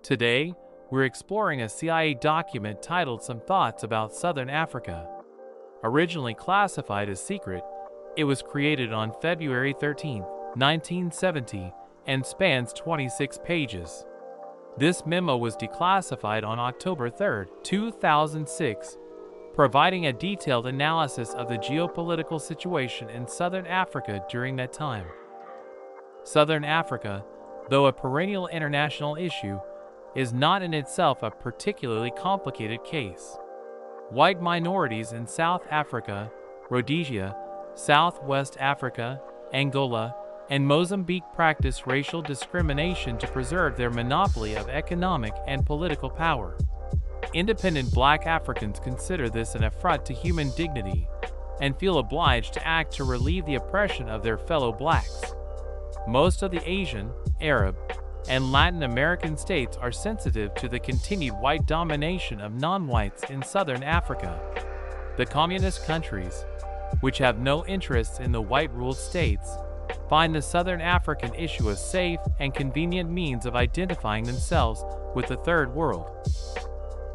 Today, we're exploring a CIA document titled Some Thoughts About Southern Africa. Originally classified as secret, it was created on February 13, 1970, and spans 26 pages. This memo was declassified on October 3, 2006, providing a detailed analysis of the geopolitical situation in Southern Africa during that time. Southern Africa, though a perennial international issue, is not in itself a particularly complicated case. White minorities in South Africa, Rhodesia, Southwest Africa, Angola, and Mozambique practice racial discrimination to preserve their monopoly of economic and political power. Independent Black Africans consider this an affront to human dignity and feel obliged to act to relieve the oppression of their fellow blacks. Most of the Asian, Arab, and Latin American states are sensitive to the continued white domination of non-whites in Southern Africa. The communist countries, which have no interests in the white-ruled states, find the Southern African issue a safe and convenient means of identifying themselves with the Third World.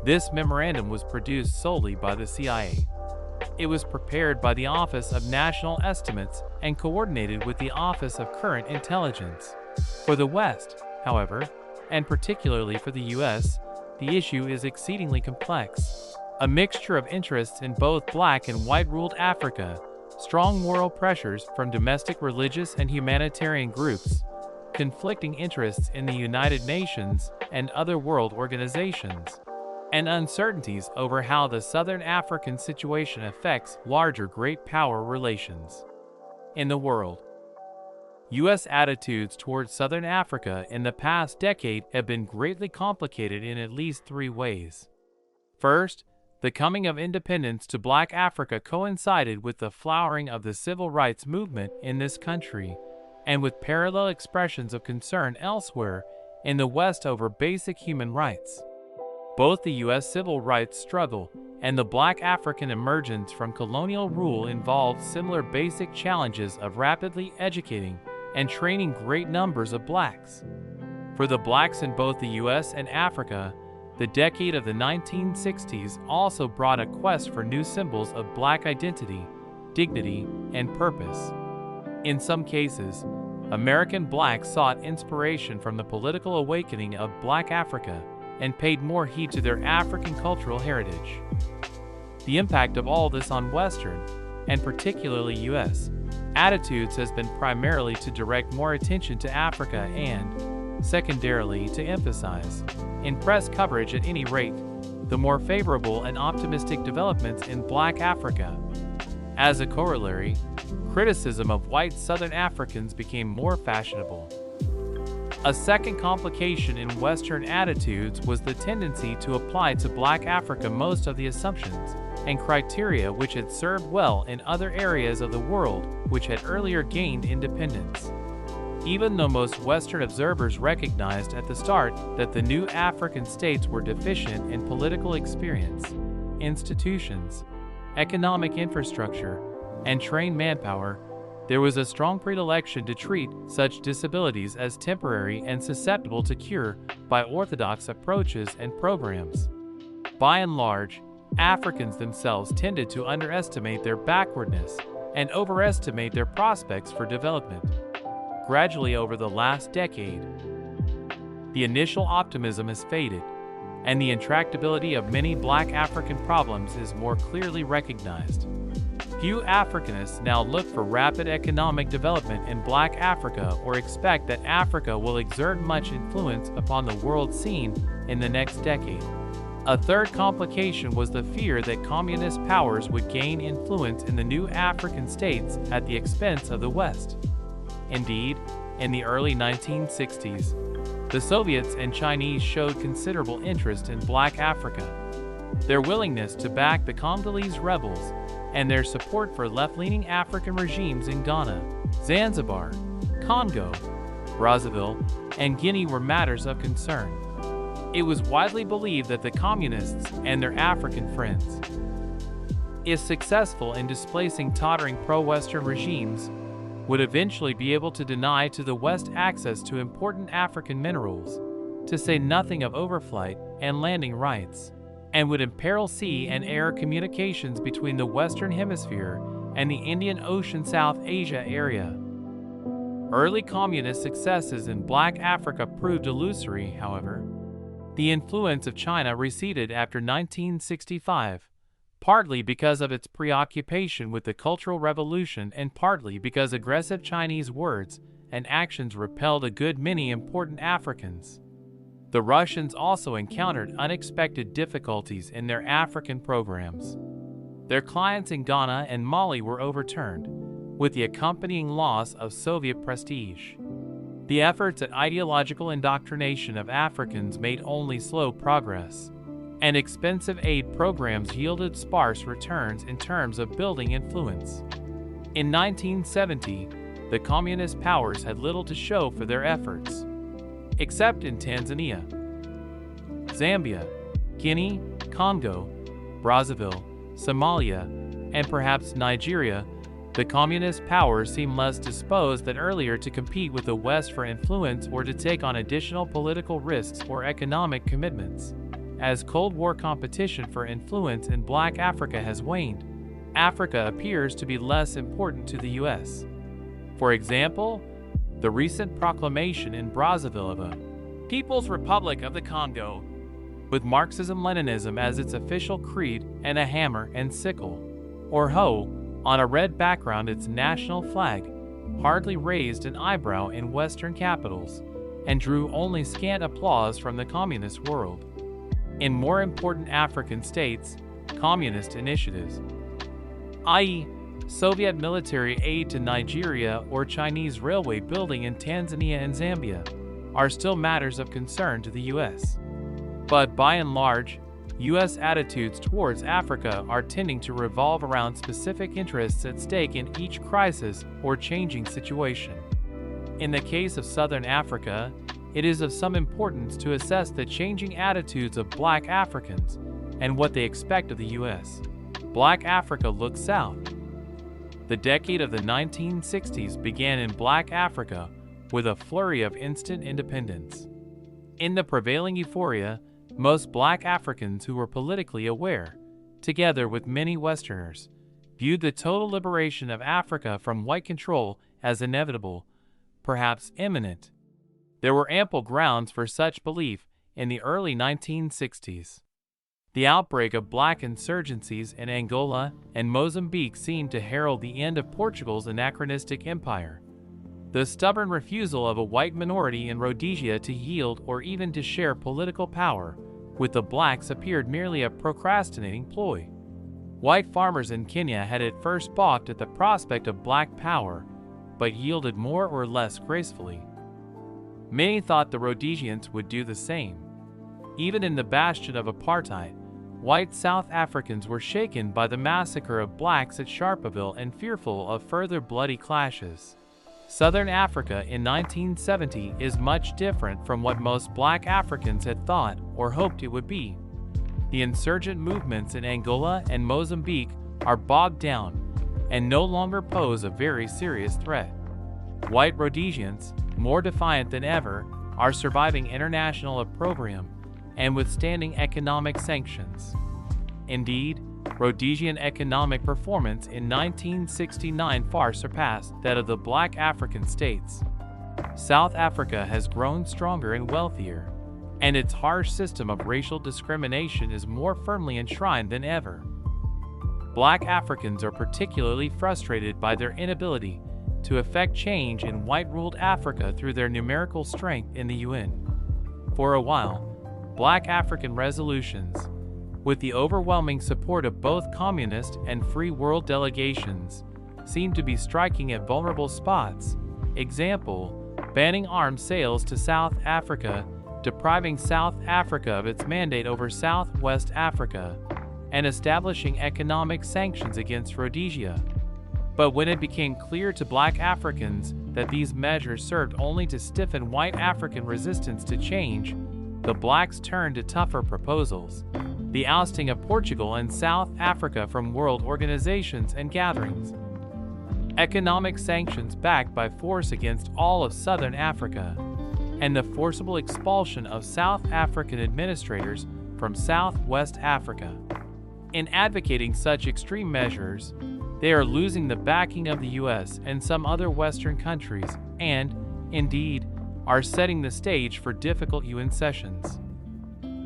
This memorandum was produced solely by the CIA. It was prepared by the Office of National Estimates and coordinated with the Office of Current Intelligence. For the West, however, and particularly for the U.S., the issue is exceedingly complex. A mixture of interests in both black and white-ruled Africa, strong moral pressures from domestic religious and humanitarian groups, conflicting interests in the United Nations and other world organizations, and uncertainties over how the Southern African situation affects larger great power relations. In the world, U.S. attitudes towards Southern Africa in the past decade have been greatly complicated in at least three ways. First, the coming of independence to Black Africa coincided with the flowering of the civil rights movement in this country, and with parallel expressions of concern elsewhere in the West over basic human rights. Both the U.S. civil rights struggle and the Black African emergence from colonial rule involved similar basic challenges of rapidly educating and training great numbers of blacks. For the blacks in both the U.S. and Africa, the decade of the 1960s also brought a quest for new symbols of black identity, dignity, and purpose. In some cases, American blacks sought inspiration from the political awakening of Black Africa and paid more heed to their African cultural heritage. The impact of all this on Western, and particularly U.S., attitudes has been primarily to direct more attention to Africa and, secondarily, to emphasize, in press coverage at any rate, the more favorable and optimistic developments in Black Africa. As a corollary, criticism of white Southern Africans became more fashionable. A second complication in Western attitudes was the tendency to apply to Black Africa most of the assumptions and criteria which had served well in other areas of the world which had earlier gained independence. Even though most Western observers recognized at the start that the new African states were deficient in political experience, institutions, economic infrastructure, and trained manpower, there was a strong predilection to treat such disabilities as temporary and susceptible to cure by orthodox approaches and programs. By and large, Africans themselves tended to underestimate their backwardness and overestimate their prospects for development. Gradually over the last decade, the initial optimism has faded, and the intractability of many Black African problems is more clearly recognized. Few Africanists now look for rapid economic development in Black Africa or expect that Africa will exert much influence upon the world scene in the next decade. A third complication was the fear that communist powers would gain influence in the new African states at the expense of the West. Indeed, in the early 1960s, the Soviets and Chinese showed considerable interest in Black Africa. Their willingness to back the Congolese rebels and their support for left-leaning African regimes in Ghana, Zanzibar, Congo, Brazzaville, and Guinea were matters of concern. It was widely believed that the communists and their African friends, if successful in displacing tottering pro-Western regimes, would eventually be able to deny to the West access to important African minerals, to say nothing of overflight and landing rights, and would imperil sea and air communications between the Western Hemisphere and the Indian Ocean South Asia area. Early communist successes in Black Africa proved illusory, however. The influence of China receded after 1965, partly because of its preoccupation with the Cultural Revolution and partly because aggressive Chinese words and actions repelled a good many important Africans. The Russians also encountered unexpected difficulties in their African programs. Their clients in Ghana and Mali were overturned, with the accompanying loss of Soviet prestige. The efforts at ideological indoctrination of Africans made only slow progress, and expensive aid programs yielded sparse returns in terms of building influence. In 1970, the communist powers had little to show for their efforts, except in Tanzania, Zambia, Guinea, Congo, Brazzaville, Somalia, and perhaps Nigeria. The communist powers seemed less disposed than earlier to compete with the West for influence or to take on additional political risks or economic commitments. As Cold War competition for influence in Black Africa has waned, Africa appears to be less important to the U.S. For example, the recent proclamation in Brazzaville of a People's Republic of the Congo, with Marxism-Leninism as its official creed and a hammer and sickle, or hoe, on a red background, its national flag, hardly raised an eyebrow in Western capitals, and drew only scant applause from the communist world. In more important African states, communist initiatives, i.e., Soviet military aid to Nigeria or Chinese railway building in Tanzania and Zambia, are still matters of concern to the U.S. But by and large, U.S. attitudes towards Africa are tending to revolve around specific interests at stake in each crisis or changing situation. In the case of Southern Africa, it is of some importance to assess the changing attitudes of Black Africans and what they expect of the U.S. Black Africa looks south. The decade of the 1960s began in Black Africa with a flurry of instant independence. In the prevailing euphoria, most Black Africans who were politically aware, together with many Westerners, viewed the total liberation of Africa from white control as inevitable, perhaps imminent. There were ample grounds for such belief in the early 1960s. The outbreak of Black insurgencies in Angola and Mozambique seemed to herald the end of Portugal's anachronistic empire. The stubborn refusal of a white minority in Rhodesia to yield or even to share political power with the blacks appeared merely a procrastinating ploy. White farmers in Kenya had at first balked at the prospect of black power, but yielded more or less gracefully. Many thought the Rhodesians would do the same. Even in the bastion of apartheid, white South Africans were shaken by the massacre of blacks at Sharpeville and fearful of further bloody clashes. Southern Africa in 1970 is much different from what most Black Africans had thought or hoped it would be. The insurgent movements in Angola and Mozambique are bogged down and no longer pose a very serious threat. White Rhodesians, more defiant than ever, are surviving international opprobrium and withstanding economic sanctions. Indeed, Rhodesian economic performance in 1969 far surpassed that of the Black African states. South Africa has grown stronger and wealthier, and its harsh system of racial discrimination is more firmly enshrined than ever. Black Africans are particularly frustrated by their inability to effect change in white-ruled Africa through their numerical strength in the UN. For a while, Black African resolutions, with the overwhelming support of both communist and free world delegations, seem to be striking at vulnerable spots. Example, banning arms sales to South Africa, depriving South Africa of its mandate over Southwest Africa, and establishing economic sanctions against Rhodesia. But when it became clear to Black Africans that these measures served only to stiffen white African resistance to change, the blacks turned to tougher proposals: the ousting of Portugal and South Africa from world organizations and gatherings, economic sanctions backed by force against all of Southern Africa, and the forcible expulsion of South African administrators from Southwest Africa. In advocating such extreme measures, they are losing the backing of the US and some other Western countries and, indeed, are setting the stage for difficult UN sessions.